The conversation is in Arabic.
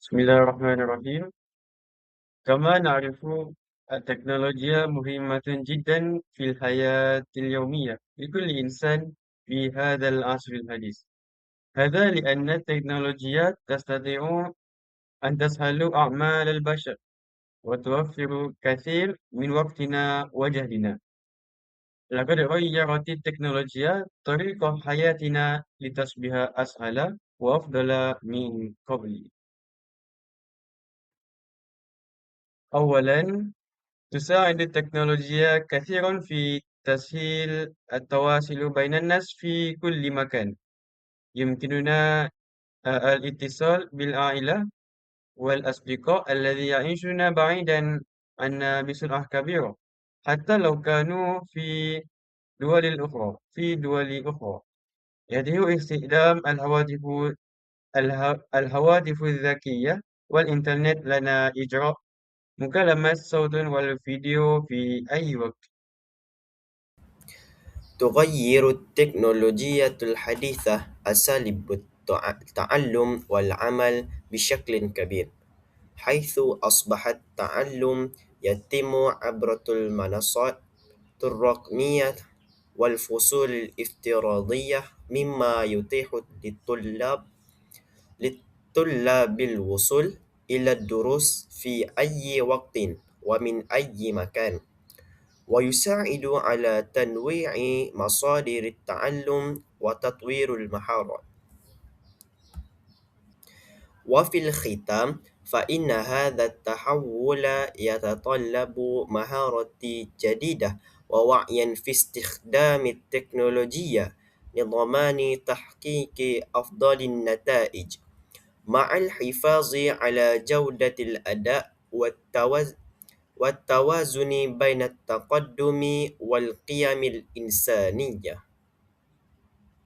بسم الله الرحمن الرحيم. كما نعرف التكنولوجيا مهمة جدا في الحياة اليومية لكل إنسان في هذا العصر الحديث. هذا لأن التكنولوجيا تستطيع أن تسهل أعمال البشر وتوفر كثير من وقتنا وجهدنا. لقد غيرت التكنولوجيا طريقة حياتنا لتصبح أسهل وأفضل من قبل. أولا، تساعد التكنولوجيا كثيرا في تسهيل التواصل بين الناس في كل مكان. يمكننا الاتصال بالعائلة والأصدقاء الذي يعيشون بعيدا عنا بسرعة كبيرة، حتى لو كانوا في دول أخرى. يتيح استخدام الهواتف الذكية والإنترنت لنا إجراء مكالمة صوت والفيديو في أي وقت. تغير التكنولوجيا الحديثة أساليب التعلم والعمل بشكل كبير، حيث أصبح التعلم يتم عبر المنصات الرقمية والفصول الافتراضية، مما يتيح للطلاب الوصول إلى الدروس في أي وقت ومن أي مكان، ويساعد على تنويع مصادر التعلم وتطوير المهارات. وفي الختام، فإن هذا التحول يتطلب مهارات جديدة ووعي في استخدام التكنولوجيا لضمان تحقيق أفضل النتائج، مع الحفاظ على جودة الأداء والتوازن بين التقدم والقيم الإنسانية.